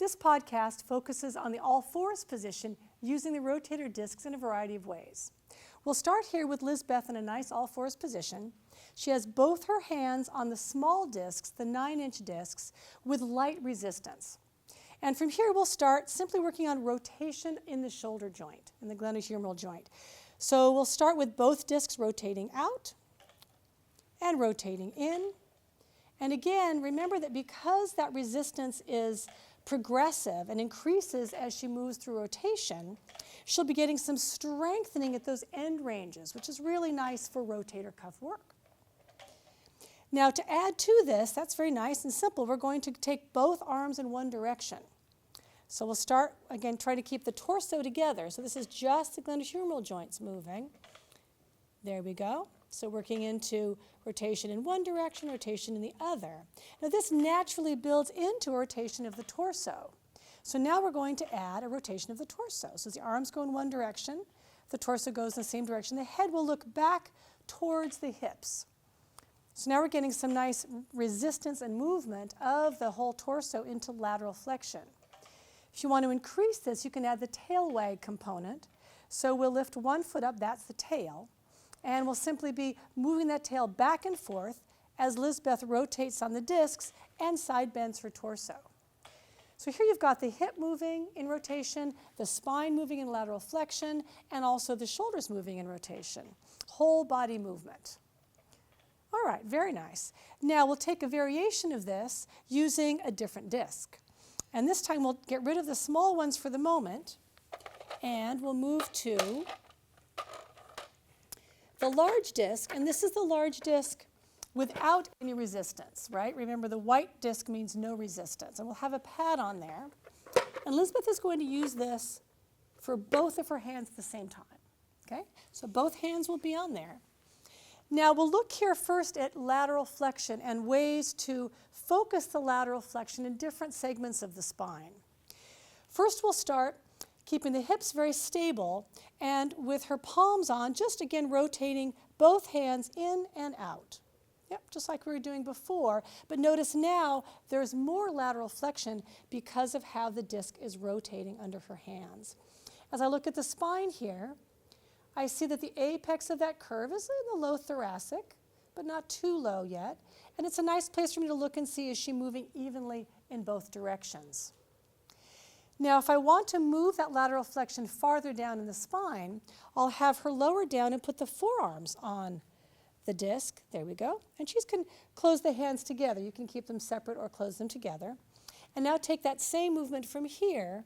This podcast focuses on the all-fours position using the rotator discs in a variety of ways. We'll start here with Lizbeth in a nice all-fours position. She has both her hands on the small discs, the 9-inch discs, with light resistance. And from here we'll start simply working on rotation in the shoulder joint, in the glenohumeral joint. So we'll start with both discs rotating out and rotating in. And again, remember that because that resistance is progressive and increases as she moves through rotation, she'll be getting some strengthening at those end ranges, which is really nice for rotator cuff work. Now to add to this, that's very nice and simple, we're going to take both arms in one direction. So we'll start, again, try to keep the torso together. So this is just the glenohumeral joints moving. There we go. So working into rotation in one direction, rotation in the other. Now this naturally builds into a rotation of the torso. So now we're going to add a rotation of the torso. So as the arms go in one direction, the torso goes in the same direction. The head will look back towards the hips. So now we're getting some nice resistance and movement of the whole torso into lateral flexion. If you want to increase this, you can add the tail wag component. So we'll lift one foot up, that's the tail, and we'll simply be moving that tail back and forth as Lizbeth rotates on the discs and side bends her torso. So here you've got the hip moving in rotation, the spine moving in lateral flexion, and also the shoulders moving in rotation. Whole body movement. All right, very nice. Now we'll take a variation of this using a different disc. And this time we'll get rid of the small ones for the moment, and we'll move to the large disc, and this is the large disc without any resistance, right? Remember, the white disc means no resistance, and we'll have a pad on there. And Lizbeth is going to use this for both of her hands at the same time, okay? So both hands will be on there. Now we'll look here first at lateral flexion and ways to focus the lateral flexion in different segments of the spine. First we'll start keeping the hips very stable and with her palms on, just again rotating both hands in and out. Yep, just like we were doing before, but notice now there's more lateral flexion because of how the disc is rotating under her hands. As I look at the spine here, I see that the apex of that curve is in the low thoracic, but not too low yet. And it's a nice place for me to look and see, is she moving evenly in both directions? Now, if I want to move that lateral flexion farther down in the spine, I'll have her lower down and put the forearms on the disc. There we go. And she can close the hands together. You can keep them separate or close them together. And now take that same movement from here,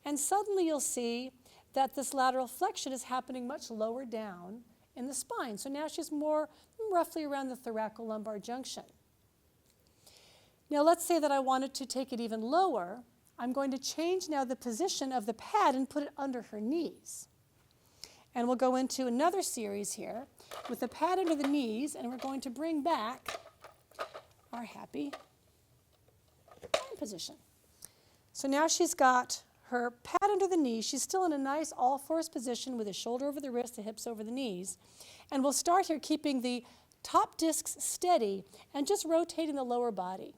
and suddenly you'll see that this lateral flexion is happening much lower down in the spine. So now she's more roughly around the thoracolumbar junction. Now let's say that I wanted to take it even lower. I'm going to change now the position of the pad and put it under her knees. And we'll go into another series here with the pad under the knees, and we're going to bring back our happy position. So now she's got her pad under the knee. She's still in a nice all-fours position with the shoulder over the wrist, the hips over the knees. And we'll start here keeping the top discs steady and just rotating the lower body.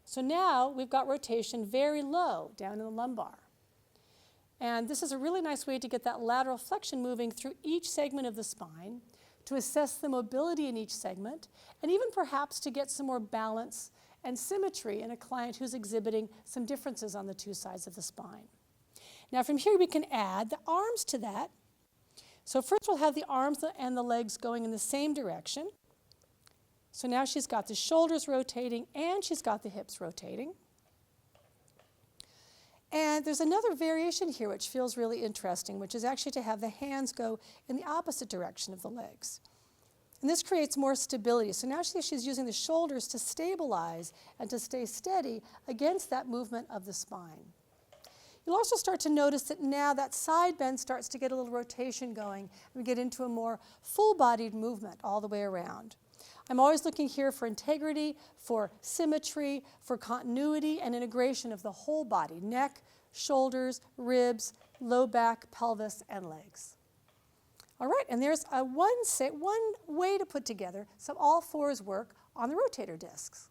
So now we've got rotation very low down in the lumbar. And this is a really nice way to get that lateral flexion moving through each segment of the spine, to assess the mobility in each segment, and even perhaps to get some more balance and symmetry in a client who's exhibiting some differences on the two sides of the spine. Now from here we can add the arms to that. So first we'll have the arms and the legs going in the same direction. So now she's got the shoulders rotating and she's got the hips rotating. And there's another variation here which feels really interesting, which is actually to have the hands go in the opposite direction of the legs. And this creates more stability. So now she's using the shoulders to stabilize and to stay steady against that movement of the spine. You'll also start to notice that now that side bend starts to get a little rotation going, and we get into a more full-bodied movement all the way around. I'm always looking here for integrity, for symmetry, for continuity and integration of the whole body: neck, shoulders, ribs, low back, pelvis, and legs. All right, and there's one way to put together some all-fours work on the rotator discs.